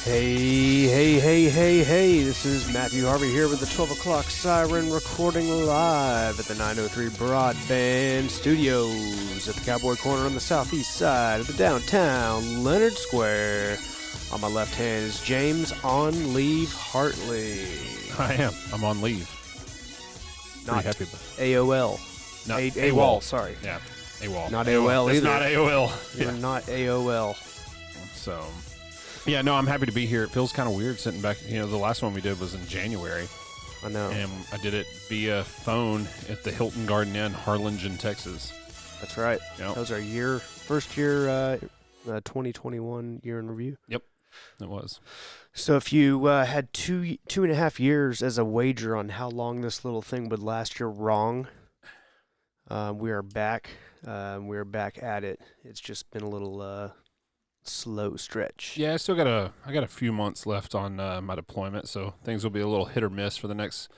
Hey, this is Matthew Harvey here with the 12 o'clock siren recording live at the 903 Broadband Studios at the Cowboy Corner on the southeast side of the downtown Leonard Square. On my left hand is James On Leave Hartley. I am. I'm on leave. Not Pretty happy. AOL. No, AWOL, sorry. Yeah, AWOL. Not AOL It's either. not AOL. You're not AOL. So, yeah, no, I'm happy to be here. It feels kind of weird sitting back. You know, the last one we did was in January. I know. And I did it via phone at the Hilton Garden Inn, Harlingen, Texas. That's right. Yep. That was our first year, 2021 year in review. Yep, it was. So if you had two and a half years as a wager on how long this little thing would last, you're wrong. We are back. We're back at it. It's just been a little slow stretch. Yeah, I got a few months left on my deployment, so things will be a little hit or miss for the next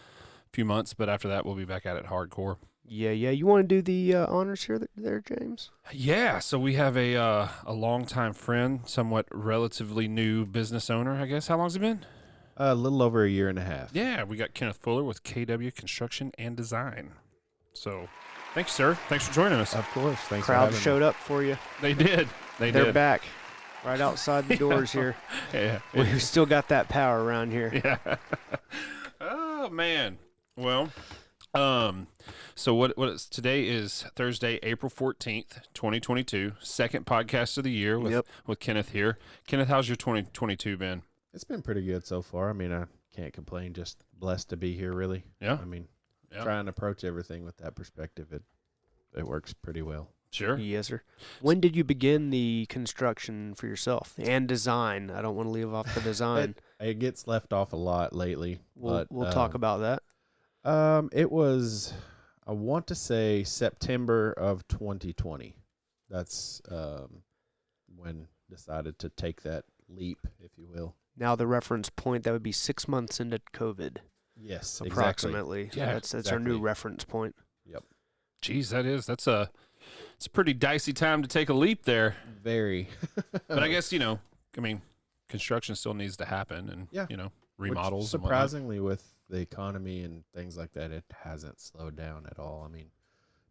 few months. But after that, we'll be back at it hardcore. Yeah. You want to do the honors here, there, James? Yeah, so we have a longtime friend, somewhat relatively new business owner, I guess. How long's it been? A little over a year and a half. Yeah, we got Kenneth Fuller with KW Construction and Design. So, thanks, sir. Thanks for joining us. Of course. Thanks Crowd for having showed up for you. They did. They're did. back, right outside the doors here. Yeah. We've still got that power around here. Yeah. Oh man. Well, so today is Thursday, April 14th, 2022, second podcast of the year with Kenneth here. Kenneth, how's your 2022 been? It's been pretty good so far. I mean, I can't complain. Just blessed to be here, really. Yeah. I mean, try and approach everything with that perspective. It works pretty well. Sure. Yes, sir. When did you begin the construction for yourself and design? I don't want to leave off the design. It gets left off a lot lately. We'll talk about that. It was, I want to say September of 2020. That's when decided to take that leap, if you will. Now the reference point, that would be 6 months into COVID. Yes, approximately. Exactly. Yeah, that's our new reference point. Yep. Geez, it's a pretty dicey time to take a leap there. Very. But I guess, construction still needs to happen and, remodels. Which, surprisingly, with the economy and things like that, it hasn't slowed down at all. I mean,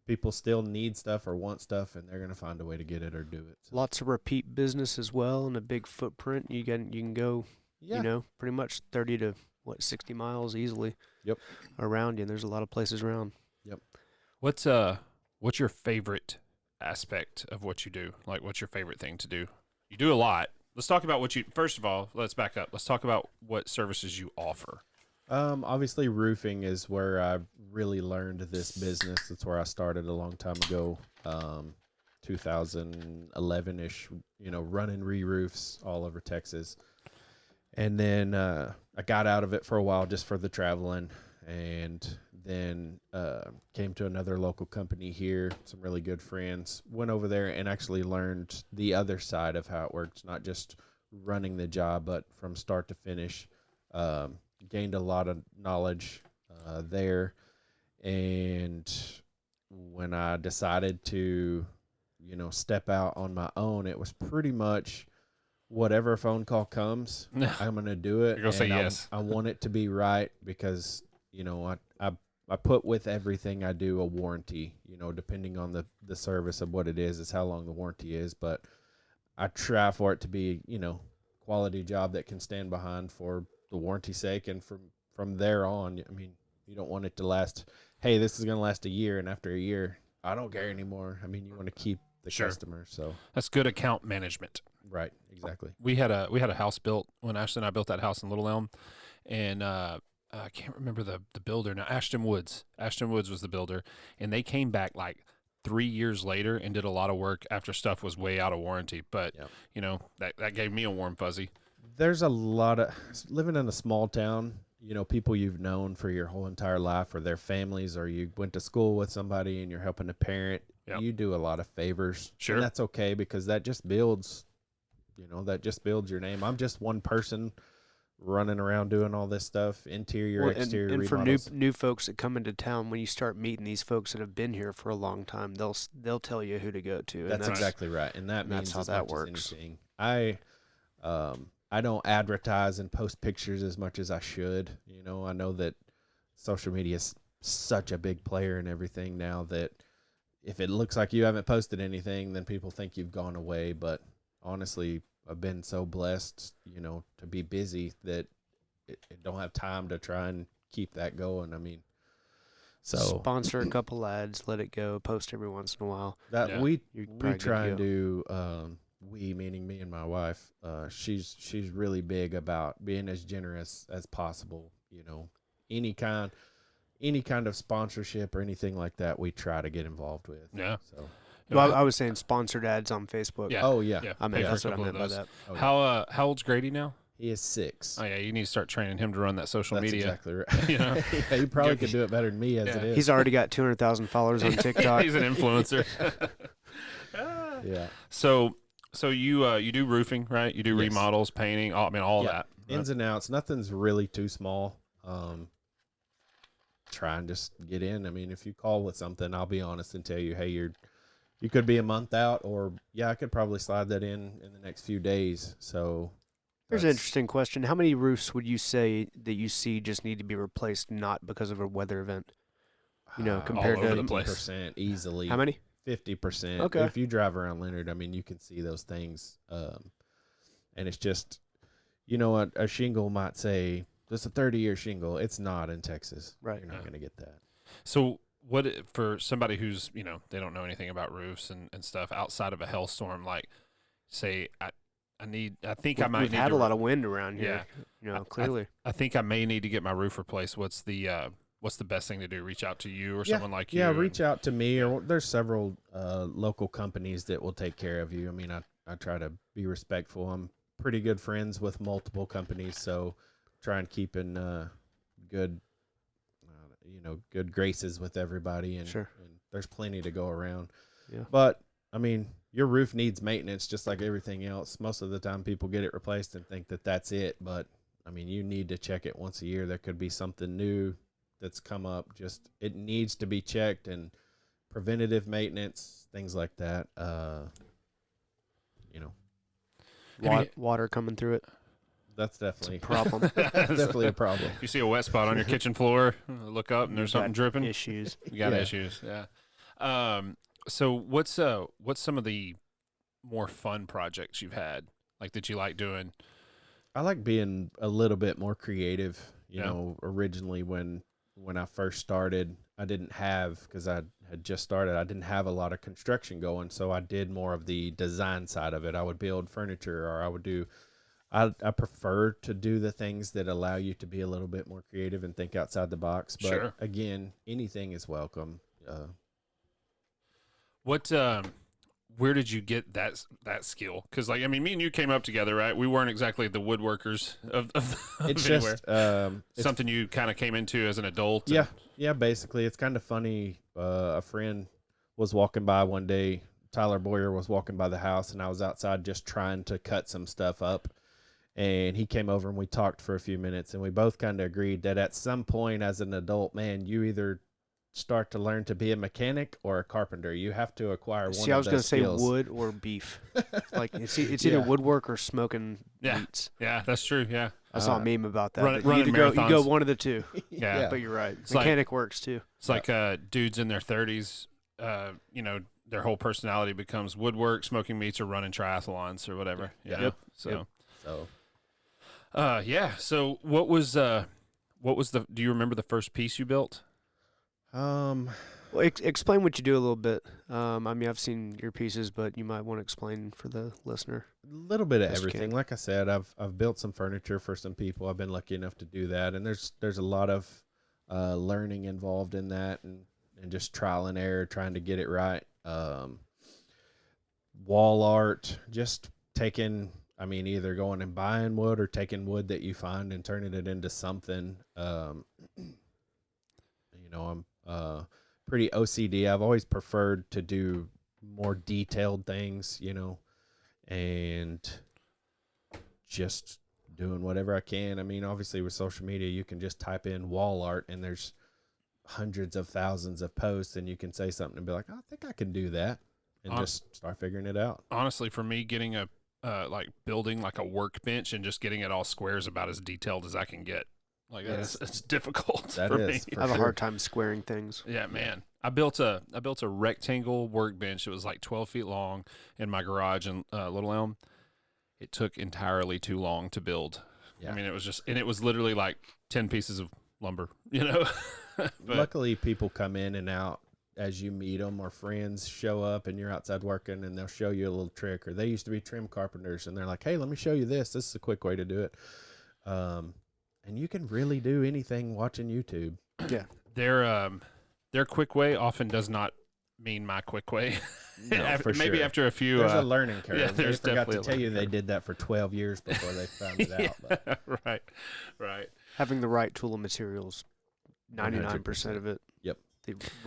people still need stuff or want stuff, and they're going to find a way to get it or do it. So. Lots of repeat business as well, and a big footprint. You can go, pretty much 30 to 60 miles easily. Yep. Around you. And there's a lot of places around. Yep. What's your favorite aspect of what you do? Like, what's your favorite thing to do? You do a lot. Let's talk about first of all, let's back up. Let's talk about what services you offer. Obviously roofing is where I really learned this business. That's where I started a long time ago. 2011-ish, running re-roofs all over Texas. And then, I got out of it for a while just for the traveling, and then, came to another local company here, some really good friends, went over there and actually learned the other side of how it works, not just running the job, but from start to finish. Gained a lot of knowledge there, and when I decided to, step out on my own, it was pretty much whatever phone call comes, I'm gonna do it. You're gonna say yes. I want it to be right because I put with everything I do a warranty. Depending on the service of what it is how long the warranty is, but I try for it to be quality job that can stand behind for the warranty's sake, and from there on, I mean, you don't want it to last. Hey, this is going to last a year, and after a year, I don't care anymore. I mean, you want to keep the customer. So that's good account management. Right, exactly. We had a house built when Ashley and I built that house in Little Elm, and I can't remember the builder now. Ashton Woods was the builder, and they came back like 3 years later and did a lot of work after stuff was way out of warranty. But that gave me a warm fuzzy. There's a lot of living in a small town, people you've known for your whole entire life, or their families, or you went to school with somebody and you're helping a parent. Yep. You do a lot of favors. Sure. And that's okay because that just builds, your name. I'm just one person running around doing all this stuff, interior, exterior and remodels. For new folks that come into town, when you start meeting these folks that have been here for a long time, they'll tell you who to go to. That's exactly right, and that means that's how that works. anything. I I don't advertise and post pictures as much as I should. You know, I know that social media is such a big player in everything now that if it looks like you haven't posted anything, then people think you've gone away. But honestly, I've been so blessed, you know, to be busy that it don't have time to try and keep that going. I mean, so sponsor a couple ads, let it go, post every once in a while. that Yeah. we You're probably try good and to do we meaning me and my wife. She's really big about being as generous as possible. You know, any kind of sponsorship or anything like that, we try to get involved with. Yeah. So Well, I was saying sponsored ads on Facebook. Yeah. oh yeah, Yeah. I mean, pay for that's a what I couple of meant by those. that. Oh, yeah. How old's Grady now? He is 6. Oh yeah, you need to start training him to run that social That's media. exactly right. You know? Yeah, he probably Go- could do it better than me as Yeah. it is. He's already got 200,000 followers on TikTok. He's an influencer. yeah. So you do roofing, right? You do Yes. remodels, painting, all Yeah. that. Ins and outs. Nothing's really too small. Try and just get in. I mean, if you call with something, I'll be honest and tell you, hey, you could be a month out, or yeah, I could probably slide that in the next few days. So Here's an that's- interesting question. How many roofs would you say that you see just need to be replaced not because of a weather event? You know, compared All over to- the place. 50% easily. How many? 50%. Okay. If you drive around Leonard, I mean, you can see those things. And it's just, you know, a shingle might say, it's a 30-year shingle. It's not in Texas. Right. You're not Yeah. going to get that. So what for somebody who's, you know, they don't know anything about roofs and stuff outside of a hailstorm, like say I think I might We've need had to a lot of wind around Yeah. here. You know, clearly. I think I may need to get my roof replaced. What's the best thing to do? Reach out to you or someone like you? Yeah, and- reach out to me, or there's several local companies that will take care of you. I mean, I try to be respectful. I'm pretty good friends with multiple companies, so try and keep in good, good graces with everybody. And, Sure. and there's plenty to go around. Yeah. But I mean, your roof needs maintenance just like everything else. Most of the time, people get it replaced and think that that's it. But I mean, you need to check it once a year. There could be something new that's come up. Just it needs to be checked, and preventative maintenance, things like that. Water coming through it. That's definitely Problem. definitely a problem. If you see a wet spot on your kitchen floor, look up and there's You've something got dripping. Issues. You got Yeah. issues. Yeah. So what's some of the more fun projects you've had, like that you like doing? I like being a little bit more creative. You Yeah. know, originally when I first started, I didn't have, because I had just started, I didn't have a lot of construction going, so I did more of the design side of it. I would build furniture, or I would do. I prefer to do the things that allow you to be a little bit more creative and think outside the box. But Sure. again, anything is welcome. What where did you get that skill? Because like I mean, me and you came up together, right? We weren't exactly the woodworkers of It's anywhere. just it's Something you kind of came into as an adult. Yeah, yeah. Basically, it's kind of funny. A friend was walking by one day. Tyler Boyer was walking by the house, and I was outside just trying to cut some stuff up. And he came over and we talked for a few minutes, and we both kind of agreed that at some point as an adult, man, you either start to learn to be a mechanic or a carpenter. You have to acquire one See, of I was those going to say skills. wood or beef. Like it's either Yeah. woodwork or smoking Yeah. meats. Yeah, that's true. Yeah. I saw a meme about that. Running but you go marathons. one of the two. Yeah. But you're right. It's like- Mechanic works too. It's like dudes in their 30s, you know, their whole personality becomes woodwork, smoking meats, or running triathlons or whatever. You Yeah. know? Yep. So, So yeah. So what was the? Do you remember the first piece you built? Well, explain what you do a little bit. I mean, I've seen your pieces, but you might want to explain for the listener. a little bit of Yes, you everything. can. Like I said, I've built some furniture for some people. I've been lucky enough to do that, and there's a lot of learning involved in that, and just trial and error, trying to get it right. Wall art, just taking. I mean, either going and buying wood or taking wood that you find and turning it into something. I'm pretty OCD. I've always preferred to do more detailed things, and just doing whatever I can. I mean, obviously with social media, you can just type in wall art and there's hundreds of thousands of posts, and you can say something and be like, I think I can do that, and just start figuring it out. Honestly, for me, getting a like building like a workbench and just getting it all squares about as detailed as I can get. Like it's difficult That for is, me. for I have a sure. hard time squaring things. Yeah, man. I built a rectangle workbench. It was like 12 feet long in my garage in Little Elm. It took entirely too long to build. Yeah. I mean, it was literally like 10 pieces of lumber, you know? But, Luckily, people come in and out as you meet them, or friends show up and you're outside working and they'll show you a little trick. Or they used to be trim carpenters and they're like, hey, let me show you this. This is a quick way to do it. And you can really do anything watching YouTube. Yeah. their quick way often does not mean my quick way. No, for Maybe sure. after a few. There's a learning curve. yeah, They there's forgot to definitely a tell you learning they curve. did that for 12 years before they found it out. But Right. Having the right tool and materials, 99% 100%. of it. Yep.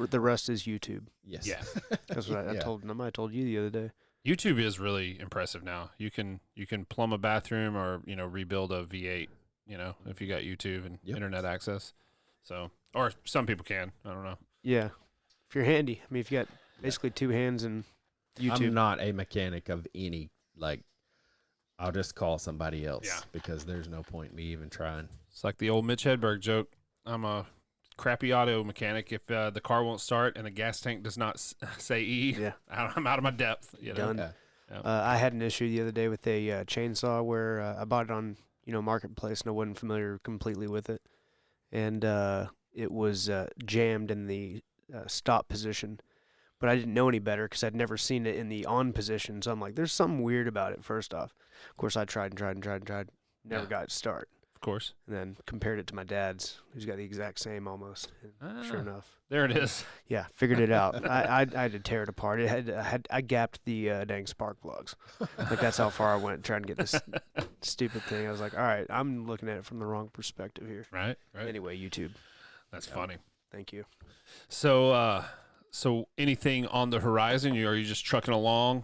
The rest is YouTube. yes. Yeah. That's what I Yeah. told them. I told you the other day. YouTube is really impressive now. You can plumb a bathroom or rebuild a V8. If you got YouTube and Yep. internet access. So, or some people can. I don't know. Yeah. If you're handy. I mean, if you got basically two hands and YouTube. I'm not a mechanic of any, like, I'll just call somebody else Yeah. because there's no point in me even trying. It's like the old Mitch Hedberg joke. I'm a crappy auto mechanic. If the car won't start and the gas tank does not say E, Yeah. I'm out of my depth. Done. Yeah. I had an issue the other day with a chainsaw where I bought it on Marketplace and I wasn't familiar completely with it, and it was jammed in the stop position, but I didn't know any better because I'd never seen it in the on position. So I'm like, there's something weird about it. First off, of course, I tried, never Yeah. got it to start, Of course. and then compared it to my dad's, who's got the exact same almost. And sure Ah. enough. There it is. Yeah, figured it out. I had to tear it apart. I gapped the dang spark plugs. Like that's how far I went trying to get this stupid thing. I was like, all right, I'm looking at it from the wrong perspective here. Right. Anyway, YouTube, That's Yeah. funny. thank you. So, so anything on the horizon? Are you just trucking along?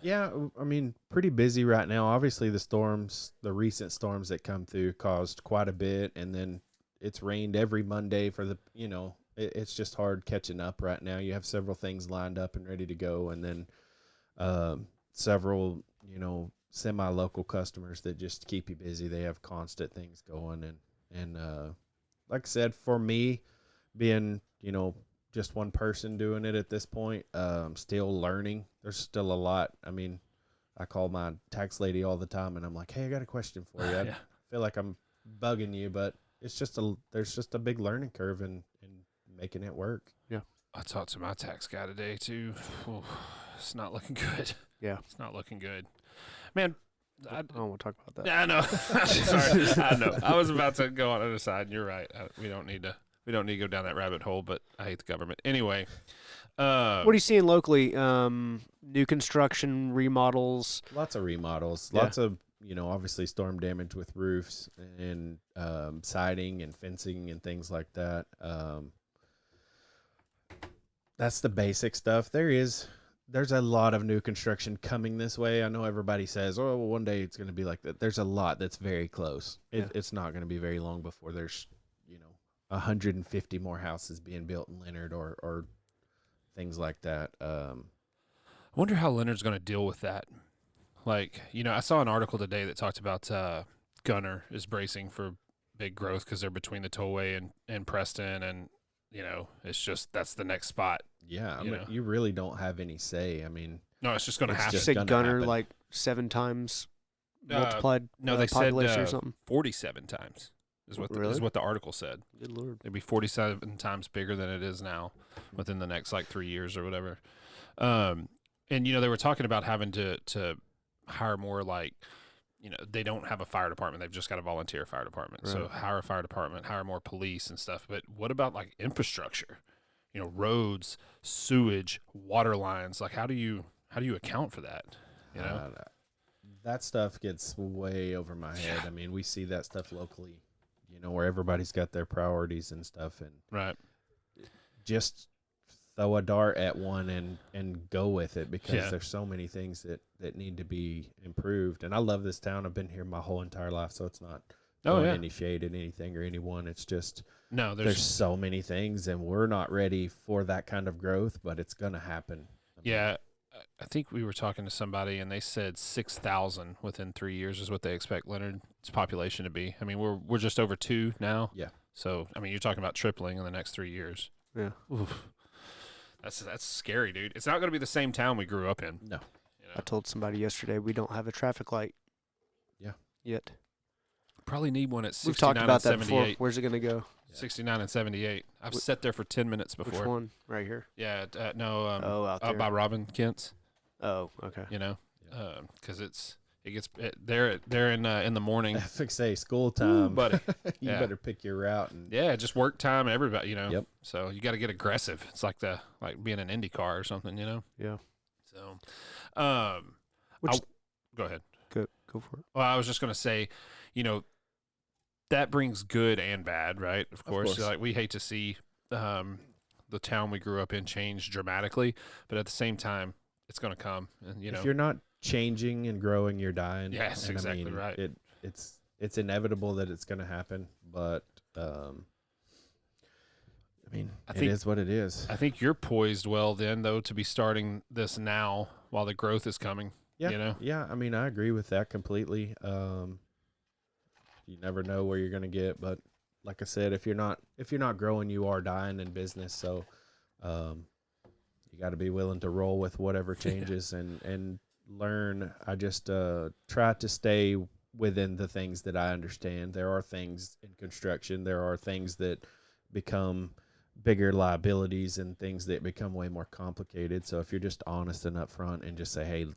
Yeah, I mean, pretty busy right now. Obviously, the recent storms that come through caused quite a bit, and then it's rained every Monday for it's just hard catching up right now. You have several things lined up and ready to go, and then several, semi-local customers that just keep you busy. They have constant things going, and like I said, for me, being, just one person doing it at this point, still learning. There's still a lot. I mean, I call my tax lady all the time and I'm like, hey, I got a question for you. I Yeah. feel like I'm bugging you, but there's just a big learning curve in making it work. I talked to my tax guy today too. Ooh, it's not looking good. Yeah. It's not looking good, man. I don't want to talk about that. Yeah, I know. Sorry, I know. I was about to go on the other side. And you're right. We don't need to go down that rabbit hole. But I hate the government anyway. What are you seeing locally? New construction, remodels. Lots of remodels, Yeah. lots of, obviously storm damage with roofs and siding and fencing and things like that. That's the basic stuff. There's a lot of new construction coming this way. I know everybody says, oh, well, one day it's going to be like that. There's a lot that's very close. Yeah. It's not going to be very long before there's, 150 more houses being built in Leonard or things like that. I wonder how Leonard's going to deal with that. Like, I saw an article today that talked about Gunner is bracing for big growth because they're between the tollway and Preston, and it's just that's the next spot. Yeah, You I mean, know. you really don't have any say. I mean, No, it's just going to It's happen. You just said gonna Gunner happen. like 7 times Uh, multiplied no, they said population or something. 47 times is what Really? is what the article said. Good lord. It'd be 47 times bigger than it is now within the next like 3 years or whatever. And they were talking about having to hire more, like, they don't have a fire department. They've just got a volunteer fire department. So Right. hire a fire department, hire more police and stuff. But what about like infrastructure? Roads, sewage, water lines. Like how do you account for that? that stuff gets way over my head. I mean, we see that stuff locally, where everybody's got their priorities and stuff, and Right. just throw a dart at one and go with it because Yeah. there's so many things that need to be improved. And I love this town. I've been here my whole entire life, so it's not throwing any shade at anything or anyone. It's just No, there's so many things, and we're not ready for that kind of growth, but it's gonna happen. I mean, Yeah, I think we were talking to somebody and they said 6,000 within 3 years is what they expect Leonard's population to be. I mean, we're just over 2 now. Yeah. So, I mean, you're talking about tripling in the next 3 years. Yeah. Oof. That's scary, dude. It's not going to be the same town we grew up in. No. You know? I told somebody yesterday we don't have a traffic light. Yeah. Yet. Probably need one at We've 69 talked about and that before. 78. Where's it going to go? 69 and 78. I've sat there for 10 minutes before. Which one? Right here? Yeah, no, out there. by Robin Kent's. Oh, okay. You know, because they're in the morning. I think say school time, Ooh, buddy. You Yeah. better pick your route. And Yeah, just work time. Everybody, you know. Yep. So you got to get aggressive. It's like being an Indy car or something, you know. Yeah. So, Which, go ahead. go for it. Well, I was just gonna say, you know, that brings good and bad, right? Of course. Like we hate to see the town we grew up in change dramatically, but at the same time, it's gonna come. And you know, if you're not changing and growing, you're dying. Yes, and exactly I mean, right. It's inevitable that it's going to happen, but I mean, it is what it is. I think you're poised well then, though, to be starting this now while the growth is coming. Yeah, you know? Yeah, I mean, I agree with that completely. You never know where you're going to get, but like I said, if you're not growing, you are dying in business. So, you got to be willing to roll with whatever changes and learn. I just try to stay within the things that I understand. There are things in construction. There are things that become bigger liabilities and things that become way more complicated. So if you're just honest and upfront and just say, hey,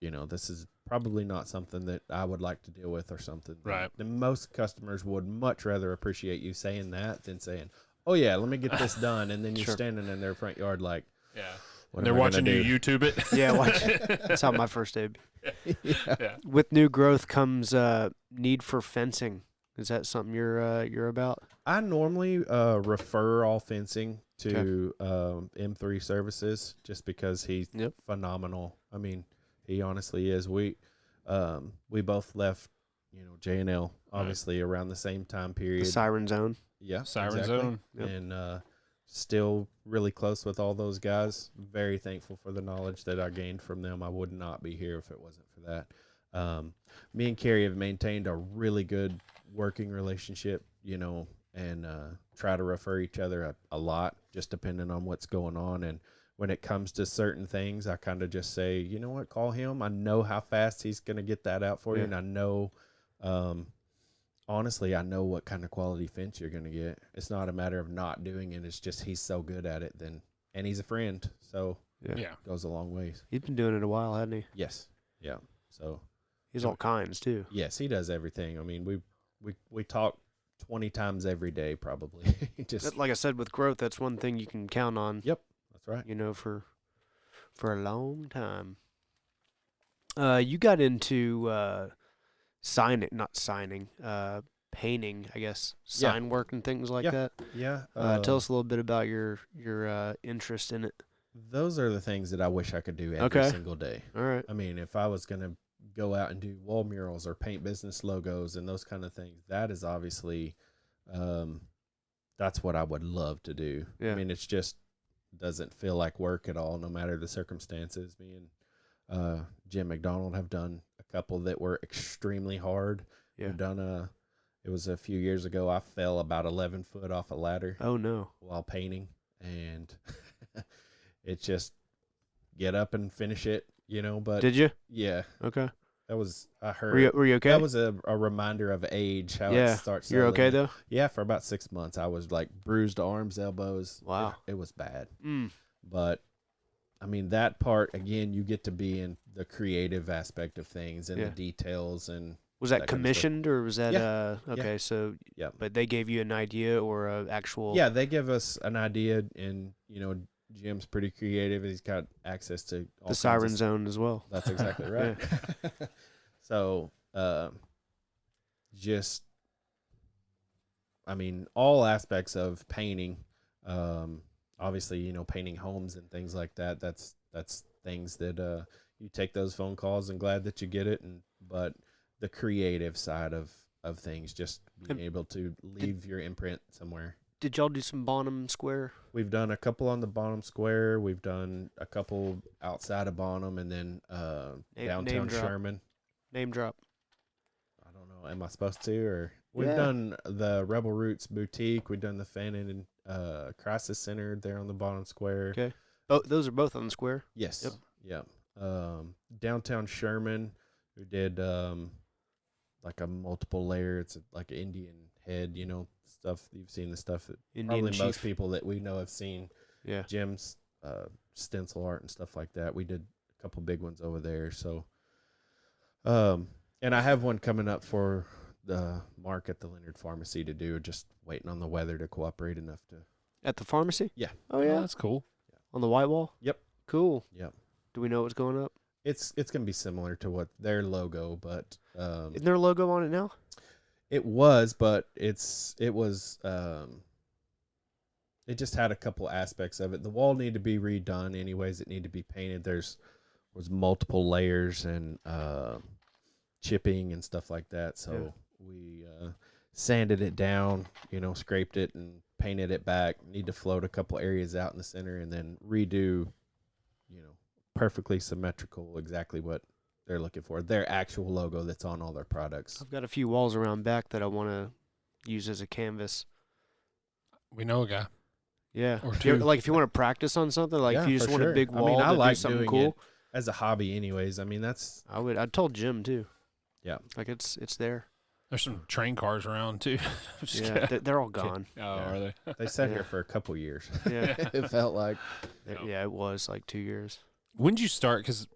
you know, this is probably not something that I would like to deal with or something. Right. Then most customers would much rather appreciate you saying that than saying, oh, yeah, let me get this done. And then you're standing in their front yard like, yeah. What They're watching you YouTube it. Yeah, watch. That's how my first day. Yeah. With new growth comes need for fencing. Is that something you're about? I normally refer all fencing to M3 Services just because he's phenomenal. I mean, he honestly is. We both left, you know, J&L obviously around the same time period. The Siren Zone. Yeah, Siren Zone. Yep. And still really close with all those guys. Very thankful for the knowledge that I gained from them. I would not be here if it wasn't for that. Me and Carrie have maintained a really good working relationship, you know, and try to refer each other a lot, just depending on what's going on. And when it comes to certain things, I kind of just say, you know what, call him. I know how fast he's going to get that out for you. And I know, honestly, I know what kind of quality fence you're going to get. It's not a matter of not doing it. It's just he's so good at it. And he's a friend. So it goes a long ways. He's been doing it a while, hasn't he? Yes. Yeah. So he's all kinds too. Yes, he does everything. I mean, we talk 20 times every day, probably. Just like I said, with growth, that's one thing you can count on. Yep, that's right. You know, for a long time. You got into painting, I guess, sign work and things like that. Yeah. Tell us a little bit about your interest in it. Those are the things that I wish I could do every single day. All right. I mean, if I was going to go out and do wall murals or paint business logos and those kind of things, that is obviously, that's what I would love to do. Yeah. I mean, it's just doesn't feel like work at all, no matter the circumstances. Me and Jim McDonald have done a couple that were extremely hard. Yeah. We've done it was a few years ago. I fell about 11 foot off a ladder. Oh no! While painting, and it's just get up and finish it, you know. But did you? Yeah. Okay. That was I heard. Were you okay? That was a reminder of age. How it starts. You're okay though. Yeah, for about 6 months, I was like bruised arms, elbows. Wow. It was bad. Mm. But I mean, that part again, you get to be in the creative aspect of things and the details and. Was that commissioned or was that okay? So but they gave you an idea or a actual? Yeah, they give us an idea, and you know, Jim's pretty creative. He's got access to all the Siren Zone as well. That's exactly right. So, just, I mean, all aspects of painting. Obviously, you know, painting homes and things like that. That's things that you take those phone calls and glad that you get it, but the creative side of things, just being able to leave your imprint somewhere. did y'all do some Bonham Square? We've done a couple on the Bonham Square. We've done a couple outside of Bonham, and then downtown name drop. Sherman. Name drop. I don't know. Am I supposed to? Or we've Yeah. done the Rebel Roots Boutique. We've done the Fannin Crisis Center there on the Bonham Square. Okay. Oh, those are both on the square. Yes. Yep. Yep. Downtown Sherman, we did like a multiple layer. It's like an Indian head, stuff. You've seen the stuff that Indian probably chief. most people that we know have seen. Yeah. Jim's stencil art and stuff like that. We did a couple big ones over there. So, and I have one coming up for the Mark at the Leonard Pharmacy to do. Just waiting on the weather to cooperate enough to. At the pharmacy? Yeah. Oh, Yeah, yeah. that's cool. On the white wall? Yep. Cool. Yep. Do we know what's going up? It's gonna be similar to what their logo, but Isn't there a logo on it now? it was, but it just had a couple aspects of it. The wall needed to be redone anyways. It needed to be painted. Was multiple layers and chipping and stuff like that. So we sanded it down, scraped it and painted it back. Need to float a couple areas out in the center and then redo, perfectly symmetrical, exactly what they're looking for. Their actual logo that's on all their products. I've got a few walls around back that I want to use as a canvas. We know a guy. Yeah. Or If you- two. like if you want to practice on something, like if Yeah, you just for want a sure. big I mean, wall I to like do something doing cool. it as a hobby anyways. I mean, that's I told Jim too. Yeah. Like it's there. There's some train cars around too. Just Yeah. kidding. They're all gone. Oh, Yeah. are they? they sat Yeah. here for a couple years. Yeah. It felt like. Yeah, it was like 2 years. When did you start? Because,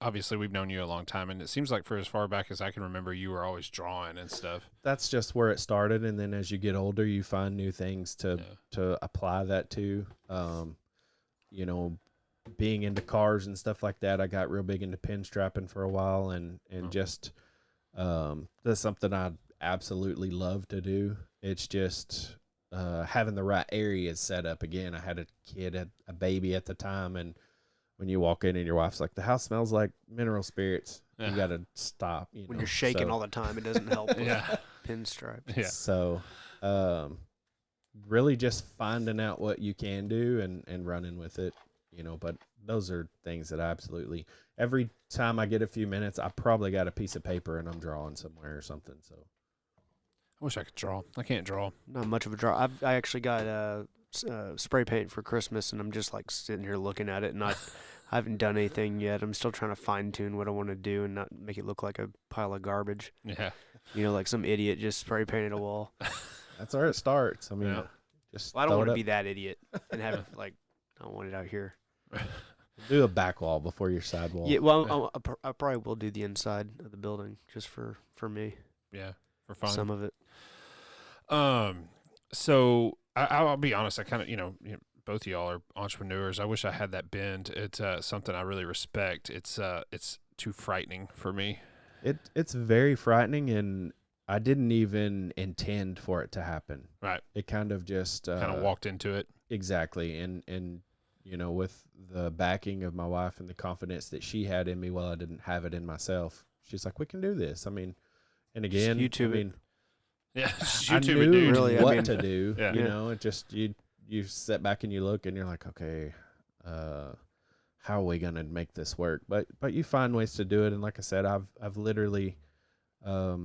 obviously we've known you a long time, and it seems like for as far back as I can remember, you were always drawing and stuff. That's just where it started, and then as you get older, you find new things to apply that to. Being into cars and stuff like that, I got real big into pin strapping for a while, and just that's something I absolutely love to do. It's just having the right areas set up. Again, I had a baby at the time, and when you walk in and your wife's like, the house smells like mineral spirits, Yeah. you got to stop. When you're shaking all the time, it doesn't help with Yeah. pinstripes. Yeah. So, really just finding out what you can do and running with it, but those are things that I absolutely, every time I get a few minutes, I probably got a piece of paper and I'm drawing somewhere or something. So I wish I could draw. I can't draw. Not much of a draw. I actually got spray paint for Christmas, and I'm just like sitting here looking at it, and I haven't done anything yet. I'm still trying to fine tune what I want to do and not make it look like a pile of garbage. Yeah. Like some idiot just spray painted a wall. that's where it starts. I mean, Yeah. just Well, I don't throw want it to up. be that idiot and have it I don't want it out here. Do a back wall before your side wall. Yeah, well, I probably will do the inside of the building just for me. Yeah. For fun. Some of it. So I'll be honest. I kind of, both of y'all are entrepreneurs. I wish I had that bend. It's something I really respect. It's too frightening for me. It's very frightening, and I didn't even intend for it to happen. Right. It kind of just Kind of walked into it. Exactly, and with the backing of my wife and the confidence that she had in me, while I didn't have it in myself, she's like, "We can do this." I mean, and again, YouTube I mean, Yeah. I YouTube knew it, dude. Really, I what mean- to do. Yeah. It just you sit back and you look and you're like, okay, how are we gonna make this work? But you find ways to do it, and like I said, I've literally, I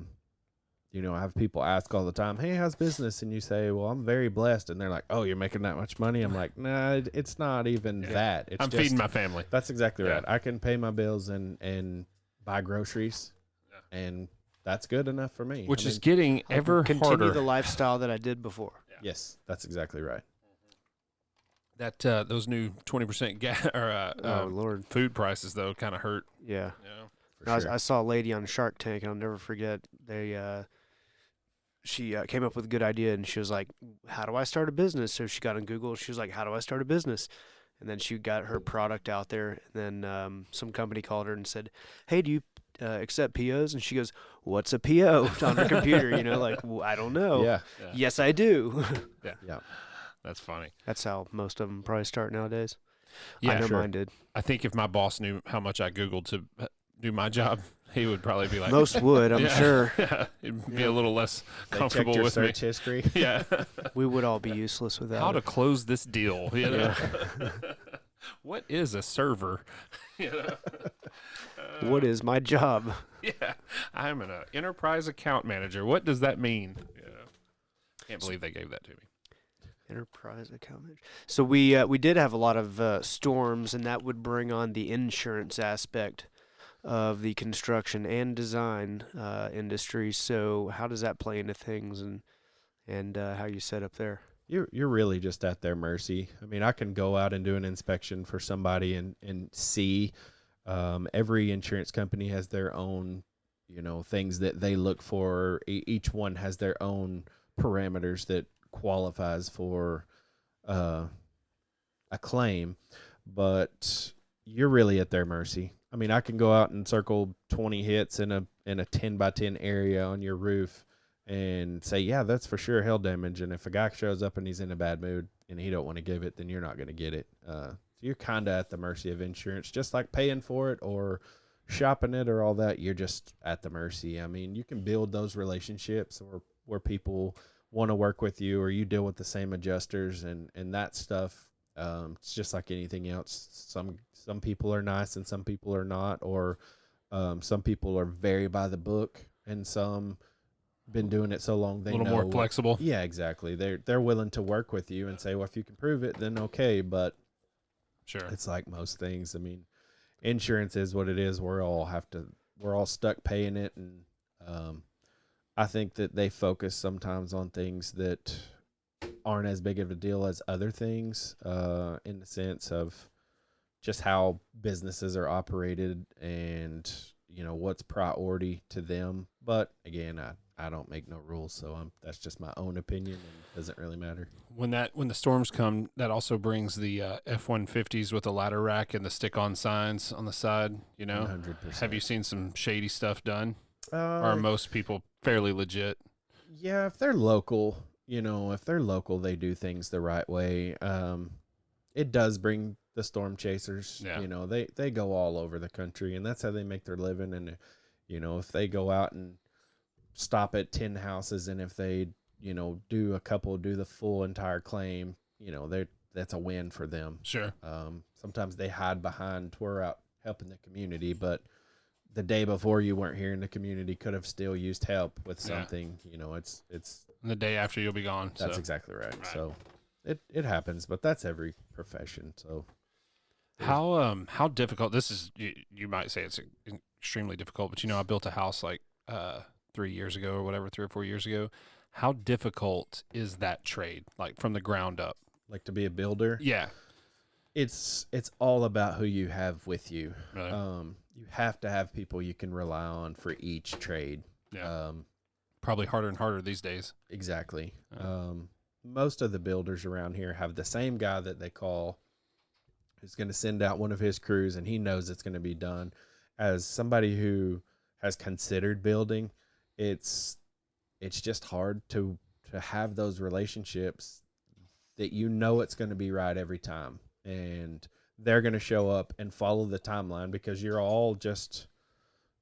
have people ask all the time, "Hey, how's business?" And you say, "Well, I'm very blessed," and they're like, "Oh, you're making that much money?" I'm like, "Nah, it's not even that. It's I'm just, feeding my family. That's exactly Yeah. right. I can pay my bills and buy groceries, and that's good enough for me." Which I is mean, getting I can ever continue harder. the lifestyle that I did before. yes, that's exactly right. That those new 20% Oh Lord, food prices though kind of hurt. yeah. For I sure. saw a lady on Shark Tank, and I'll never forget. She came up with a good idea, and she was like, "How do I start a business?" So she got on Google. She was like, "How do I start a business?" And then she got her product out there. And then some company called her and said, "Hey, do you accept POs?" And she goes, "What's a PO?" on her computer. Well, I don't know. Yeah, Yes, I do. yeah. That's funny. That's how most of them probably start nowadays. Yeah, I know sure. mine did. I think if my boss knew how much I Googled to do my job, He would probably be like, Most would, I'm yeah, sure. Yeah, it'd be Yeah. a little less They comfortable checked your with me. search history. Yeah. We would all be useless without How to it. close this deal? You know? Yeah. What is a server? You know? What is my job? Yeah, I'm an enterprise account manager. What does that mean? Yeah. Can't believe they gave that to me. Enterprise account manager. So we did have a lot of storms, and that would bring on the insurance aspect of the construction and design industry. So how does that play into things, and how you set up there? You're really just at their mercy. I mean, I can go out and do an inspection for somebody and see. Every insurance company has their own, things that they look for. Each one has their own parameters that qualifies for a claim, but you're really at their mercy. I mean, I can go out and circle 20 hits in a 10 by 10 area on your roof and say, yeah, that's for sure hail damage. And if a guy shows up and he's in a bad mood and he don't want to give it, then you're not going to get it. So you're kind of at the mercy of insurance, just like paying for it or shopping it or all that. You're just at the mercy. I mean, you can build those relationships or where people want to work with you, or you deal with the same adjusters and that stuff. It's just like anything else. Some people are nice and some people are not, or some people are very by the book and some been doing it so long they A little know. more flexible. Yeah, exactly. They're willing to work with you and say, well, if you can prove it, then okay. But Sure. it's like most things. I mean, insurance is what it is. We're all stuck paying it, and I think that they focus sometimes on things that aren't as big of a deal as other things, in the sense of just how businesses are operated and what's priority to them. But again, I don't make no rules, so that's just my own opinion and doesn't really matter. When the storms come, that also brings the F-150s with the ladder rack and the stick-on signs on the side. 100%. Have you seen some shady stuff done? Or Uh, are most people fairly legit? yeah, if they're local, they do things the right way. It does bring the storm chasers. Yeah. They go all over the country, and that's how they make their living. And if they go out and stop at 10 houses, and if they do the full entire claim, that's a win for them. Sure. Sometimes they hide behind, we're out helping the community, but the day before you weren't here in the community could have still used help with something. It's And the day after you'll be gone. that's so. exactly right. So it happens, but that's every profession. So How difficult this is? You might say it's extremely difficult, but I built a house like 3 years ago or whatever, 3 or 4 years ago. How difficult is that trade, like from the ground up? like to be a builder, Yeah. it's all about who you have with you. Really? You have to have people you can rely on for each trade. Yeah. Probably harder and harder these days. Exactly. Yeah. Most of the builders around here have the same guy that they call, who's going to send out one of his crews, and he knows it's going to be done. As somebody who has considered building, it's just hard to have those relationships that it's going to be right every time, and they're going to show up and follow the timeline because you're all just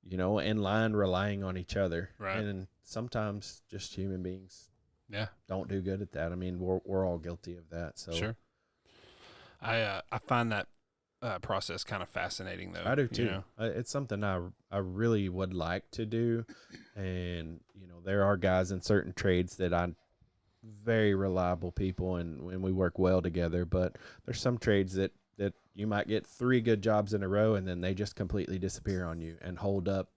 in line relying on each other. Right. And sometimes just human beings don't do good at that. I mean, we're all guilty of that. So Sure. I find that process kind of fascinating, though. I do too. It's something I really would like to do. And, there are guys in certain trades that I'm very reliable people, and when we work well together, but there's some trades that you might get 3 good jobs in a row, and then they just completely disappear on you and hold up.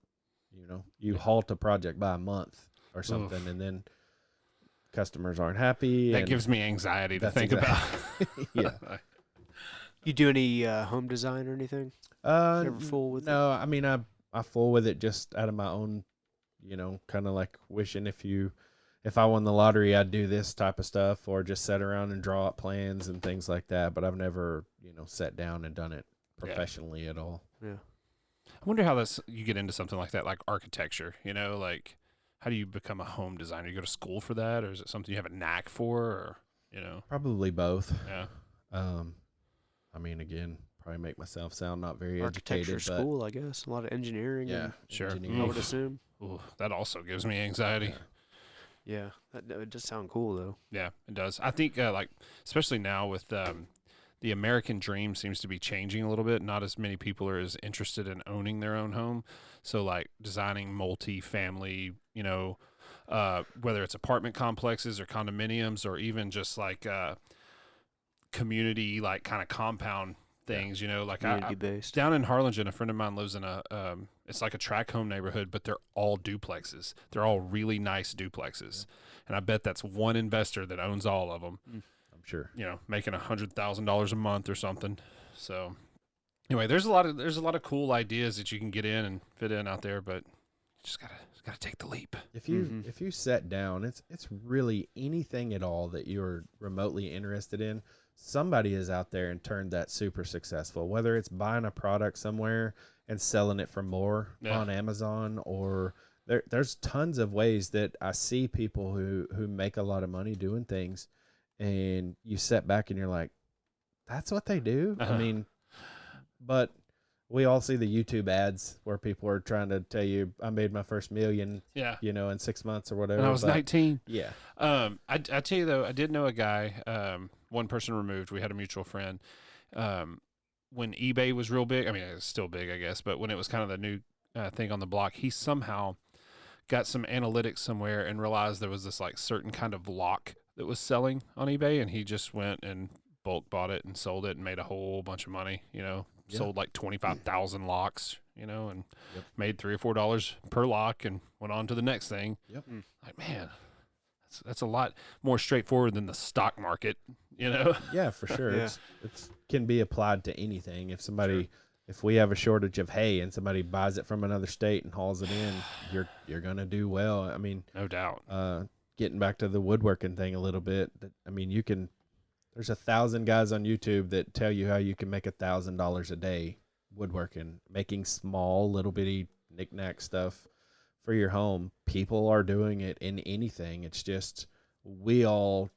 You halt a project by a month or something. Oof. And then customers aren't happy. That gives me anxiety to think about. Yeah. You do any home design or anything? Ever fool with it? No, I mean, I fool with it just out of my own, kind of like wishing if I won the lottery, I'd do this type of stuff, or just sit around and draw up plans and things like that. But I've never, sat down and done it professionally at all. Yeah. I wonder how you get into something like that, like architecture, like how do you become a home designer? You go to school for that, or is it something you have a knack for, or, Probably both. Yeah. I mean, again, probably make myself sound not very Architecture educated, school, I guess. A lot of engineering. but yeah, and Sure. engineering. I would assume. Ooh, that also gives me anxiety. Yeah. Yeah, that does sound cool though. Yeah, it does. I think like especially now with the American dream seems to be changing a little bit. Not as many people are as interested in owning their own home. So like designing multi-family, whether it's apartment complexes or condominiums or even just like community like kind of compound things, like Community based. down in Harlingen, a friend of mine lives in a it's like a tract home neighborhood, but they're all duplexes. They're all really nice duplexes. And I bet that's one investor that owns all of them. I'm sure. Making $100,000 a month or something. So anyway, there's a lot of cool ideas that you can get in and fit in out there, but you just gotta take the leap. If you set down, it's really anything at all that you're remotely interested in. Somebody is out there and turned that super successful, whether it's buying a product somewhere and selling it for more on Amazon, or there's tons of ways that I see people who make a lot of money doing things, and you sit back and you're like, that's what they do. I mean, but we all see the YouTube ads where people are trying to tell you, I made my first $1 million, in 6 months or whatever. When I was 19. Yeah. I tell you though, I did know a guy, one person removed. We had a mutual friend. When eBay was real big, I mean, it's still big, I guess, but when it was kind of the new thing on the block, he somehow got some analytics somewhere and realized there was this like certain kind of lock that was selling on eBay, and he just went and bulk bought it and sold it and made a whole bunch of money, sold like 25,000 locks, and made $3 or $4 per lock and went on to the next thing. Yep. Like, man, that's a lot more straightforward than the stock market, Yeah, for sure. Yeah. It's can be applied to anything. If we have a shortage of hay and somebody buys it from another state and hauls it in, you're gonna do well. I mean, no doubt. Getting back to the woodworking thing a little bit, there's 1,000 guys on YouTube that tell you how you can make $1,000 a day woodworking, making small little bitty knick-knack stuff for your home. People are doing it in anything. It's just we all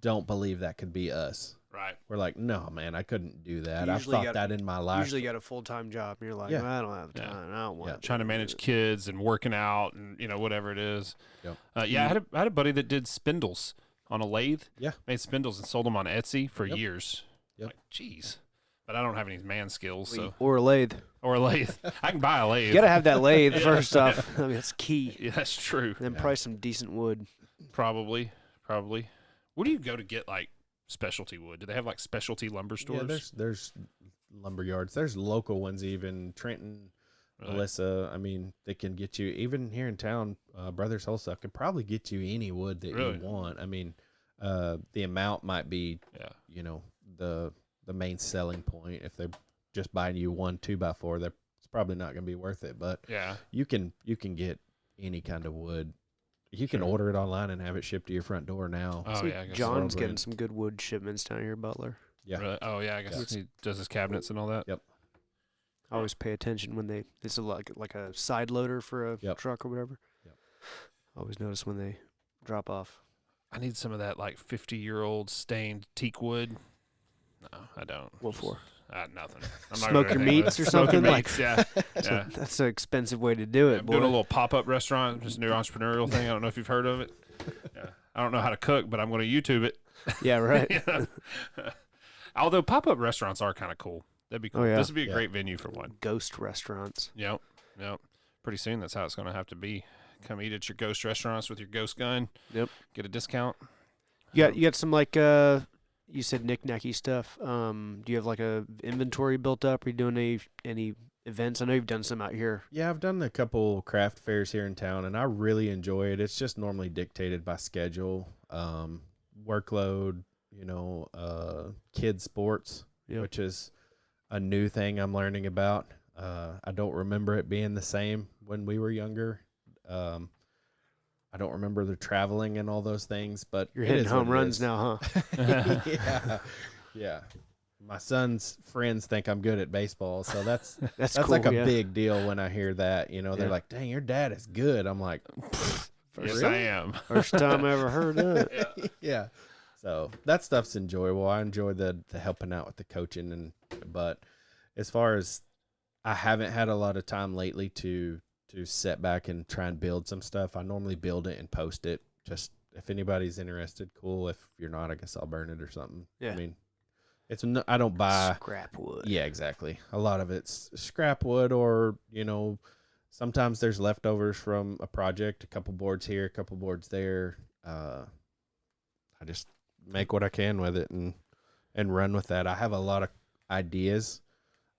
don't believe that could be us. Right. We're like, no, man, I couldn't do that. You I've usually thought that in my life. Usually got a full-time job, and you're like, Yeah. well, I don't have time. I don't want Trying to manage kids and working out and whatever it is. Yep. I had a buddy that did spindles on a lathe. Yeah. Made spindles and sold them on Etsy for years. Yep. Like, geez. But I don't have any man skills, so or a lathe. or a lathe. I can buy a lathe. You gotta have that lathe first off. I mean, that's key. Yeah, that's true. And then probably some decent wood. Probably. Where do you go to get like specialty wood? Do they have like specialty lumber stores? Yeah, there's lumber yards. There's local ones, even Trenton, Really? Melissa. I mean, they can get you even here in town. Brothers Wholesale can probably get you any wood that Really? you want. I mean, the amount might be, the main selling point. If they're just buying you 1 2x4, it's probably not going to be worth it. But you can get any kind of wood. You can order it online and have it shipped to your front door now. Oh, See, yeah. I guess John's so. getting some good wood shipments down here, Butler. Yeah. Really? Oh, yeah. I guess he does his cabinets and all that. Yep. I always pay attention when it's like a side loader for a truck or whatever. Yep. I always notice when they drop off. I need some of that like 50-year-old stained teak wood. No, I don't. What for? Nothing. I'm not Smoke gonna your do meats that. or Smoke your something? meats, yeah. Yeah. That's an expensive way to do it, I'm boy. doing a little pop-up restaurant, just a new entrepreneurial thing. I don't know if you've heard of it. Yeah. I don't know how to cook, but I'm going to YouTube it. Yeah, right. Yeah. Although pop-up restaurants are kind of cool. That'd be cool. Oh, yeah. This would be a great venue for one. Ghost restaurants. Yep. Pretty soon, that's how it's going to have to be. Come eat at your ghost restaurants with your ghost gun. Yep. Get a discount. You got some like you said knick-knacky stuff. Do you have like a inventory built up? Are you doing any events? I know you've done some out here. Yeah, I've done a couple craft fairs here in town, and I really enjoy it. It's just normally dictated by schedule, workload, kids sports, which is a new thing I'm learning about. I don't remember it being the same when we were younger. I don't remember the traveling and all those things, but You're hitting home runs now, huh? Yeah. My son's friends think I'm good at baseball, so that's cool, like a big deal when I hear that. They're like, "Dang, your dad is good." I'm like, Yes, I am. First time I ever heard that. Yeah. So that stuff's enjoyable. I enjoy the helping out with the coaching, but as far as I haven't had a lot of time lately to set back and try and build some stuff. I normally build it and post it. Just if anybody's interested, cool. If you're not, I guess I'll burn it or something. Yeah. I mean, I don't buy scrap wood. Yeah, exactly. A lot of it's scrap wood, or sometimes there's leftovers from a project. A couple boards here, a couple boards there. I just make what I can with it and run with that. I have a lot of ideas.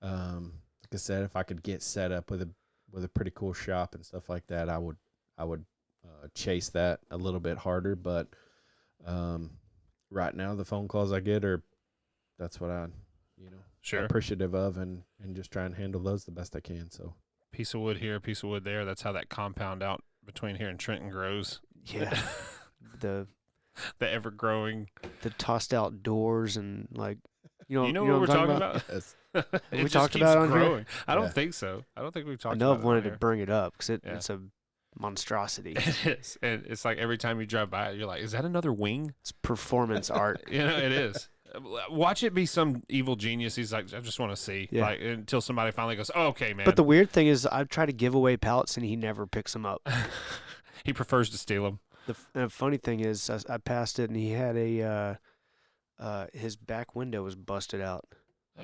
Like I said, if I could get set up with a pretty cool shop and stuff like that, I would chase that a little bit harder. But right now, the phone calls I get that's what I'm appreciative of, and just try and handle those the best I can. So piece of wood here, piece of wood there. That's how that compound out between here and Trenton grows. Yeah. the ever growing, the tossed out doors and like what we're talking about? yes. It we just talked keeps about it on growing. here? I don't think so. I don't think we've talked I know about I've it wanted on to here. bring it up because it's a monstrosity. It is. And it's like every time you drive by it, you're like, is that another wing? It's performance art. It is. Watch it be some evil genius. He's like, I just want to see. Yeah. Like, until somebody finally goes, oh, okay, man. But the weird thing is I've tried to give away pallets and he never picks them up. He prefers to steal them. The funny thing is I passed it and he had his back window was busted out.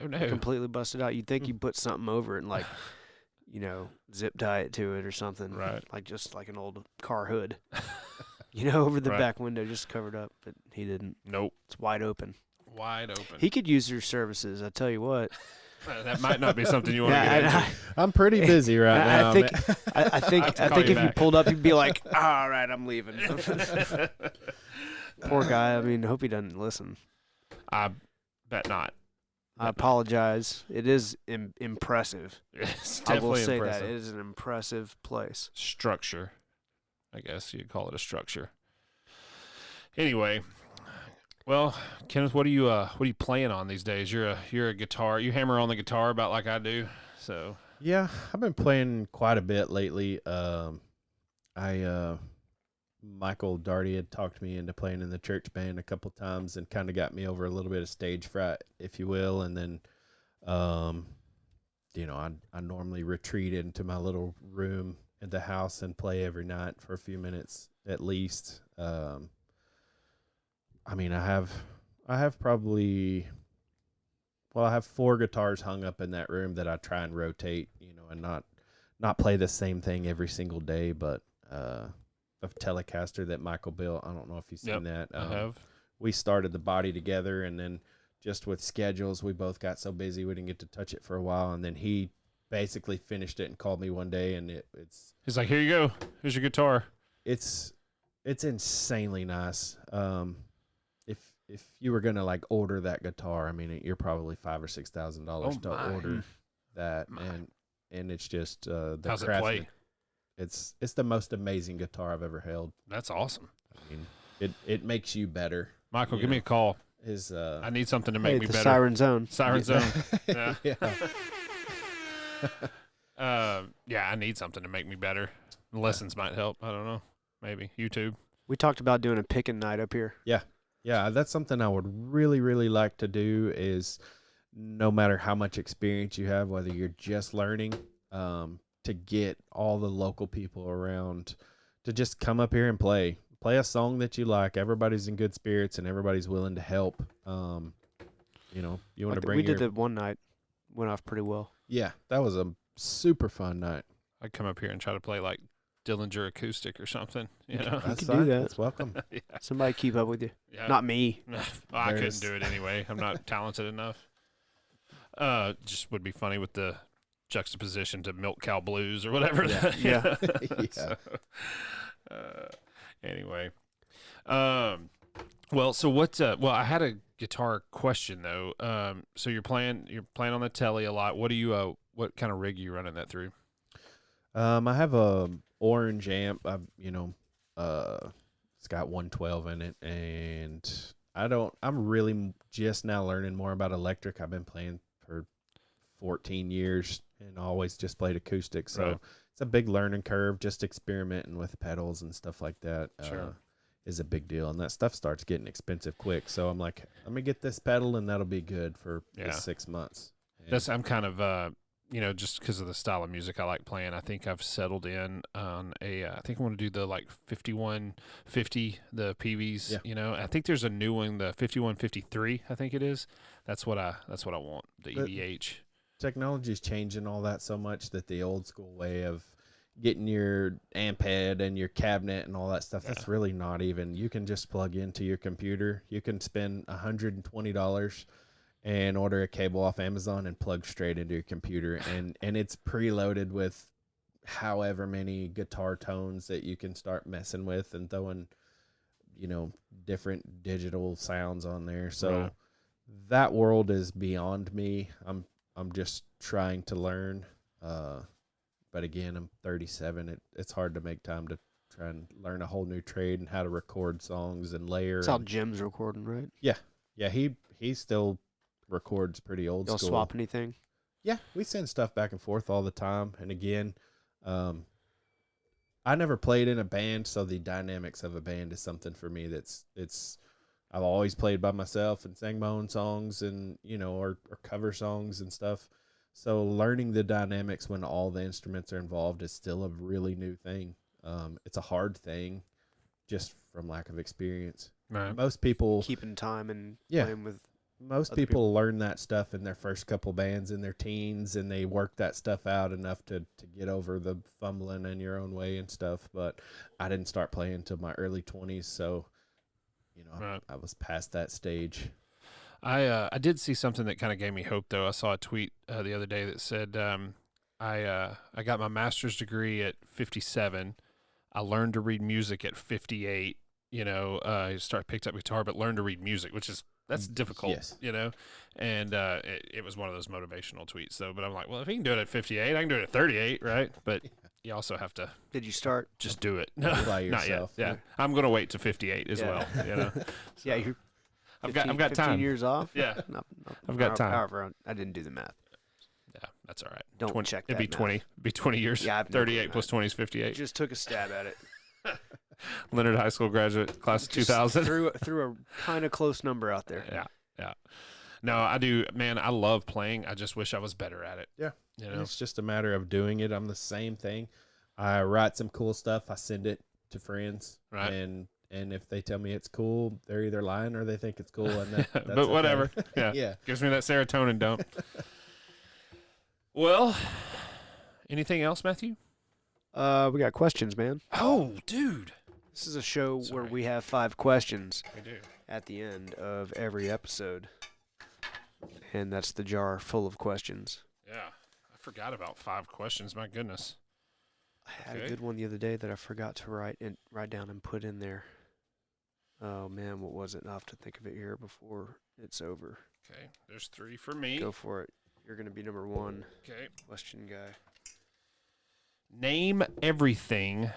Oh, no. Completely busted out. You'd think you'd put something over it and like, zip tie it to it or something. Right. Like just like an old car hood. Over the Right. back window, just covered up. But he didn't. Nope. It's wide open. Wide open. He could use your services. I tell you what. That might not be something you want to get into. I'm pretty busy right now. I think if you back. pulled up, you'd be like, all right, I'm leaving. Poor guy. I mean, hope he doesn't listen. I bet not. I apologize. It is impressive. It's I will definitely say impressive. that. It is an impressive place. Structure. I guess you'd call it a structure. Anyway, well, Kenneth, what are you playing on these days? You're a guitar. You hammer on the guitar about like I do. So Yeah, I've been playing quite a bit lately. Michael Darty had talked me into playing in the church band a couple times and kind of got me over a little bit of stage fright, if you will. And then, I normally retreat into my little room in the house and play every night for a few minutes at least. I have probably, I have 4 guitars hung up in that room that I try and rotate, and not play the same thing every single day, but a Telecaster that Michael built. I don't know if you've seen that. I have. We started the body together, and then just with schedules, we both got so busy we didn't get to touch it for a while, and then he basically finished it and called me one day, and it's He's like, here you go. Here's your guitar. it's insanely nice. If you were gonna like order that guitar, I mean, you're probably $5,000 or $6,000 to order that, and it's just the How's it craftsman- play? It's the most amazing guitar I've ever held. That's awesome. I mean, it makes you better. Michael, give me a call. His I need something to Hey, make me the better. Siren Zone. Siren Zone. Yeah. Yeah. I need something to make me better. Lessons might help. I don't know. Maybe YouTube. We talked about doing a picking night up here. Yeah, that's something I would really, really like to do. Is no matter how much experience you have, whether you're just learning, to get all the local people around to just come up here and play a song that you like. Everybody's in good spirits and everybody's willing to help. You want to bring. We did that one night. Went off pretty well. Yeah, that was a super fun night. I'd come up here and try to play like Dillinger acoustic or something. You know. That's could do fine. that. That's welcome. Yeah. Somebody keep up with you. Yeah. Not me. Well, I couldn't There's- do it anyway. I'm not talented enough. Just would be funny with the juxtaposition to Milk Cow Blues or whatever. Yeah. Yeah. Yeah. So, anyway, well, so what? Well, I had a guitar question though. So you're playing on the telly a lot. What do you? What kind of rig are you running that through? I have a orange amp. It's got 112 in it, and I'm really just now learning more about electric. I've been playing for 14 years and always just played acoustic. So Right. it's a big learning curve. Just experimenting with pedals and stuff like that Sure. is a big deal. And that stuff starts getting expensive quick. So I'm like, let me get this pedal and that'll be good for Yeah. 6 months. I'm kind of just because of the style of music I like playing. I think I've settled in on I think I want to do the like 5150, the PVs. Yeah. I think there's a new one, the 5153. I think it is. That's what I want. The But EVH. technology's changing all that so much that the old school way of getting your amp head and your cabinet and all that stuff, that's really not even. You can just plug into your computer. You can spend $120 and order a cable off Amazon and plug straight into your computer, and it's preloaded with however many guitar tones that you can start messing with and throwing different digital sounds on there. So that world is beyond me. I'm just trying to learn, but again, I'm 37. It's hard to make time to try and learn a whole new trade and how to record songs and layer. That's how Jim's recording, right? Yeah, he still records pretty old Y'all school. swap anything? Yeah, we send stuff back and forth all the time. And again, I never played in a band, so the dynamics of a band is something for me I've always played by myself and sang my own songs and, or cover songs and stuff. So learning the dynamics when all the instruments are involved is still a really new thing. It's a hard thing just from lack of experience. Right. Most people Keeping time and playing with most people learn that stuff in their first couple bands in their teens, and they work that stuff out enough to get over the fumbling in your own way and stuff. But I didn't start playing until my early 20s, so I was past that stage. I did see something that kind of gave me hope, though. I saw a tweet the other day that said, I got my master's degree at 57. I learned to read music at 58. I picked up guitar, but learned to read music, that's difficult, Yes. And it was one of those motivational tweets, though. But I'm like, well, if he can do it at 58, I can do it at 38, right? But you also have to. Did you start? Just do it. By Not yet. yourself. Yeah, I'm gonna wait to 58 as well. So, Yeah, you're. I've got 15 time. years off. Yeah, No, I've got time. However, I didn't do the math. Yeah, that's all right. Don't 20, check It'd that be 20. math. Be 20 years. Yeah, I've no 38 clue, plus 20 is 58. Just took a stab at it. Leonard High School graduate, class of 2000. Threw a kind of close number out there. Yeah. No, I do, man. I love playing. I just wish I was better at it. Yeah. You know, It's just a matter of doing it. I'm the same thing. I write some cool stuff. I send it to friends. Right. And if they tell me it's cool, they're either lying or they think it's cool. And that's but whatever. okay. Yeah. Gives me that serotonin dump. Well, anything else, Matthew? We got questions, man. Oh, dude. This is a show where Sorry. we have 5 questions We do. at the end of every episode. And that's the jar full of questions. Yeah. I forgot about 5 questions. My goodness. I had Okay. a good one the other day that I forgot to write down and put in there. Oh man, what was it? I'll have to think of it here before it's over. Okay. There's 3 for me. Go for it. You're gonna be number 1 Okay. question guy. Name everything.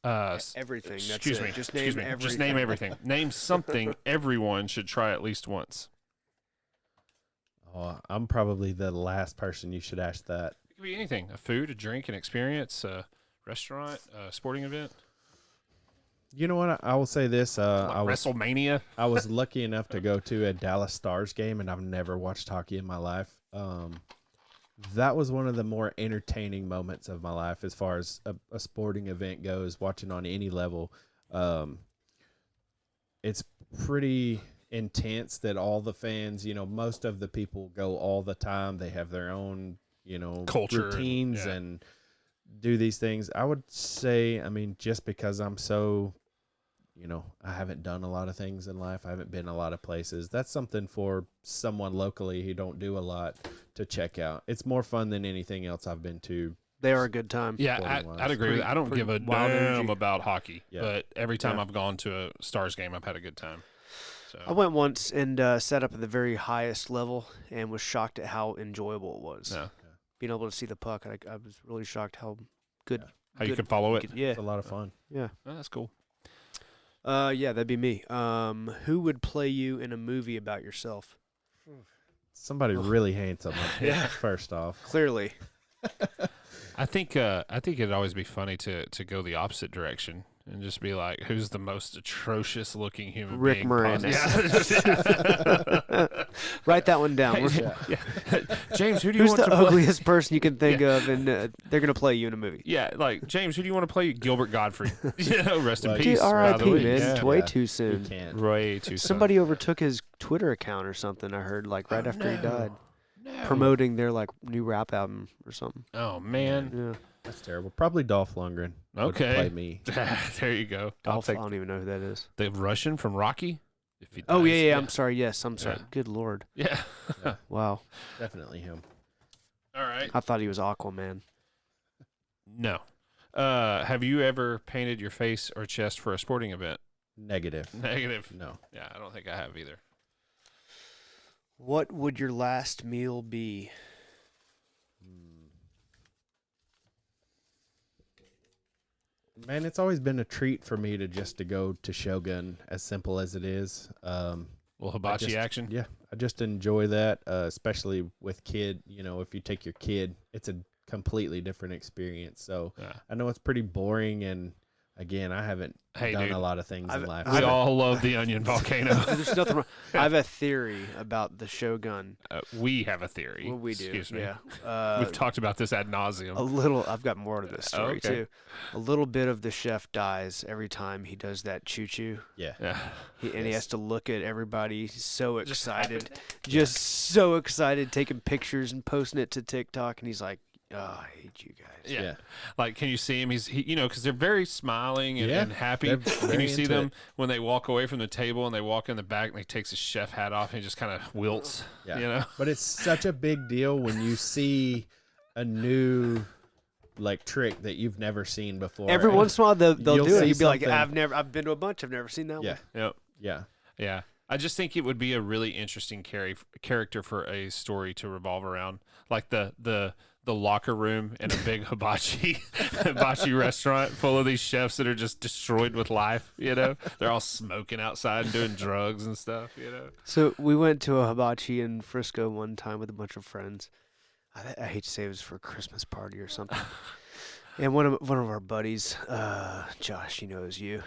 Everything. That's Excuse it. me. Just Excuse name me. everything. Just name everything. Name something everyone should try at least once. Oh, I'm probably the last person you should ask that. It could be anything: a food, a drink, an experience, a restaurant, a sporting event. You know what? I will say this. WrestleMania. I was lucky enough to go to a Dallas Stars game, and I've never watched hockey in my life. That was one of the more entertaining moments of my life as far as a sporting event goes, watching on any level. It's pretty intense that all the fans, most of the people go all the time. They have their own, Culture routines and and do these things. I would say, just because I'm so, I haven't done a lot of things in life. I haven't been a lot of places. That's something for someone locally who don't do a lot to check out. It's more fun than anything else I've been to. They are a good time. Yeah, sporting-wise. I'd agree with that. I don't give a wild damn energy. about hockey, Yeah. but every time Yeah. I've gone to a Stars game, I've had a good time. So I went once and sat up at the very highest level and was shocked at how enjoyable it was. Yeah. Being able to see the puck, I was really shocked how good. Yeah. How you good can follow you it. could- yeah, It's a lot of fun. yeah. Oh, that's cool. Yeah, that'd be me. Who would play you in a movie about yourself? Somebody really handsome. Yeah. First off. Clearly. I think it'd always be funny to go the opposite direction and just be like, who's the most atrocious looking human Rick being? Moranis. Yeah. Write that one down. Yeah. James, who do you Who's want the to play? ugliest person you can think of, and they're gonna play you in a movie? Yeah, like James, who do you want to play? Gilbert Godfrey. Rest in Like, peace. Dude, by the R.I.P. way. man, Yeah. it's way Yeah. too You soon. can't. Way too. Somebody overtook his Twitter account or something. I heard like right after he died, No. promoting their like new rap album or something. Oh man. Yeah, That's terrible. Probably Dolph Lundgren. Would Okay. play me. There you go. I'll Dolph, take I don't even know who that is. the Russian from Rocky. If he Oh dies. yeah. I'm sorry. Yes, I'm sorry. Yeah. Good lord. Yeah. Wow. Definitely him. All right. I thought he was Aquaman. No. Have you ever painted your face or chest for a sporting event? Negative. Negative. No. Yeah, I don't think I have either. What would your last meal be? Man, it's always been a treat for me to go to Shogun, as simple as it is. Little hibachi action. Yeah, I just enjoy that, especially with kid. You know, if you take your kid, it's a completely different experience. So Yeah. I know it's pretty boring, and again, I haven't Hey, done dude. a lot of things in life. We all love the onion volcano. There's nothing wrong. I have a theory about the Shogun. We have a theory. Well, we do. Excuse me. Yeah. We've talked about this ad nauseum. A little. I've got more to this story okay. too. A little bit of the chef dies every time he does that choo choo. Yeah. Yeah. And he has to look at everybody. He's so Just excited, just so excited, taking pictures and posting it to TikTok. And he's like, "Oh, I hate you guys." Yeah. Like, can you see him? Because they're very smiling and, Yeah, and happy. they're Can very you see into them it. when they walk away from the table and they walk in the back and he takes his chef hat off and he just kind of wilts? Yeah. You know? But it's such a big deal when you see a new like trick that you've never seen before. Every And- once in a while they'll You'll do it. see You'd be like, something- I've been to a bunch. I've never seen that Yeah. one. Yep. Yeah. Yeah. I just think it would be a really interesting character for a story to revolve around. Like the locker room in a big hibachi restaurant full of these chefs that are just destroyed with life, you know? They're all smoking outside and doing drugs and stuff, you know? So we went to a hibachi in Frisco one time with a bunch of friends. I hate to say it was for a Christmas party or something. And one of our buddies, Josh, it was you,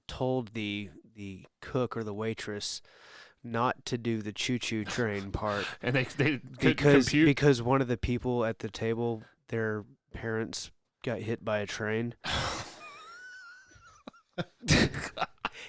told the cook or the waitress not to do the choo-choo train part And they couldn't because compute. because one of the people at the table, their parents got hit by a train.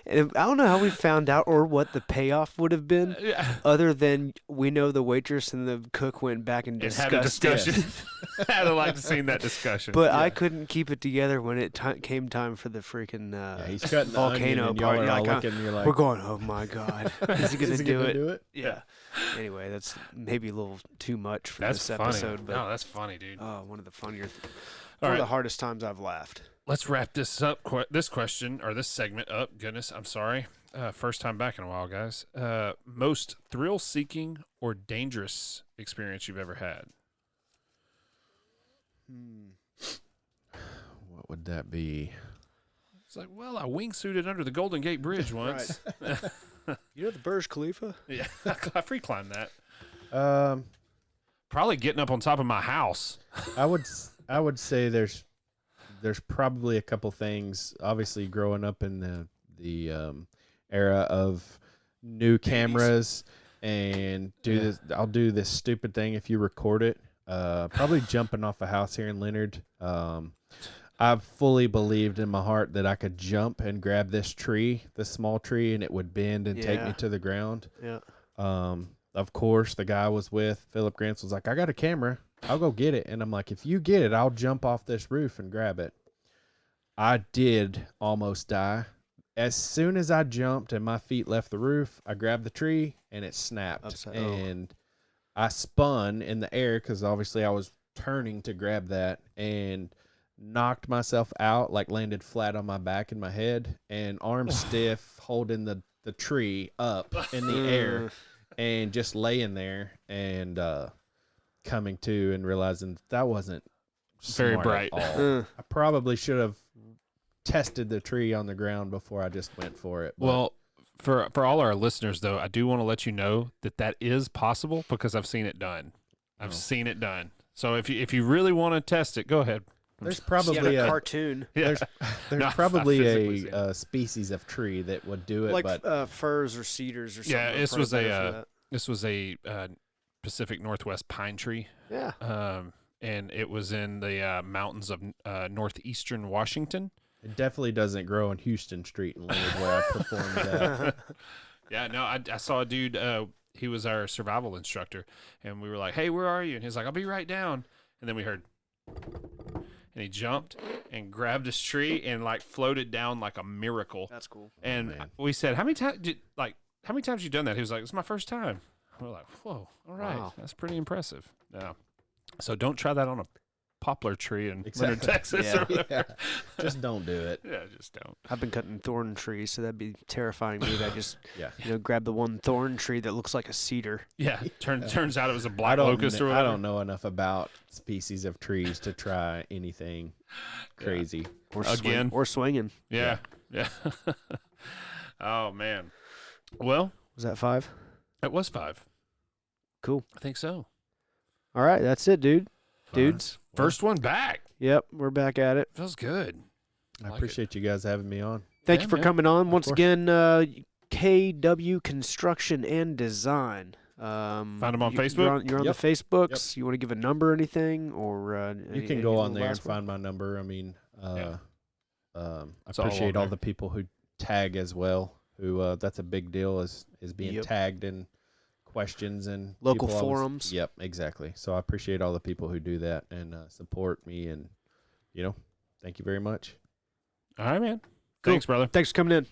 And I don't know how we found out or what the payoff would have been, Yeah. other than we know the waitress and the cook went back and And had a discussed it. discussion. I'd have liked to seen that discussion. But Yeah. I couldn't keep it together when it came time for the freaking Yeah, he's cutting the onion volcano and y'all part. are You're all like, looking and you're like, we're going, oh my God, is he going is to he do gonna it? do it? Yeah. Anyway, that's maybe a little too much for that's this funny. episode, but No, that's funny, dude. one of the funnier, All one of right. the hardest times I've laughed. Let's wrap this up. This question or this segment up. Goodness, I'm sorry. First time back in a while, guys. Most thrill-seeking or dangerous experience you've ever had? What would that be? It's like, well, I wingsuited under the Golden Gate Bridge once. You know the Burj Khalifa? Yeah, I free climbed that. Um, Probably getting up on top of my house. I would say there's probably a couple things. Obviously, growing up in the era of new cameras and I'll do this stupid thing if you record it. Probably jumping off a house here in Leonard. I've fully believed in my heart that I could jump and grab this small tree, and it would bend and take me Yeah. to the ground. Yeah. Of course, the guy I was with, Philip Grants, was like, I got a camera. I'll go get it. And I'm like, if you get it, I'll jump off this roof and grab it. I did almost die. As soon as I jumped and my feet left the roof, I grabbed the tree and it snapped. And I spun in the air because obviously I was turning to grab that and knocked myself out, like landed flat on my back and my head and arms stiff, holding the tree up in the air and just laying there and coming to and realizing that wasn't Very smart bright. at all. I probably should have tested the tree on the ground before I just went for it. But Well, for all our listeners, though, I do want to let you know that is possible because I've seen it done. I've seen it done. So if you really want to test it, go ahead. There's Yeah, probably a a cartoon. there's No, I've probably physically seen a species of tree that would do it, Like but firs or cedars or something. Yeah, are this probably was better a for that. this was a Pacific Northwest pine tree, Yeah. and it was in the mountains of northeastern Washington. it definitely doesn't grow in Houston Street and Leonard where I performed at. Yeah, no, I saw a dude. He was our survival instructor, and we were like, "Hey, where are you?" And he's like, "I'll be right down." And then we heard, and he jumped and grabbed his tree and like floated down like a miracle. That's cool. And man. we said, "How many times you done that?" He was like, "It's my first time." We're like, "Whoa, all right, Wow. that's pretty impressive." Yeah. So don't try that on a poplar tree in Leonard, Exactly. Texas. Yeah. Or whatever. Yeah. Just don't do it. Yeah, just don't. I've been cutting thorn trees, so that'd be terrifying me to just Yeah. grab the one thorn tree that looks like a cedar. Yeah. Turns out it was a I black don't locust or I whatever. don't know enough about species of trees to try anything crazy. Or Again. or swinging. Yeah. Yeah. Oh man. Well, Was that 5? it was 5. Cool. I think so. All right, that's it, dudes. First one back. Yep, we're back at it. Feels good. I like appreciate you guys having me on. Thank Yeah, you for man. coming on once course. again. KW Construction and Design. Find them on You're Facebook? on, you're on Yep. the Facebooks. You want to give a number or anything, or You can go on there and find my number. I mean, Yeah. I It's all on appreciate all there. the people who tag as well. Who that's a big deal is being Yep. tagged in questions and Local people always- forums. Yep, exactly. So I appreciate all the people who do that and support me, and thank you very much. All right, man. Cool. Thanks, brother. Thanks for coming in.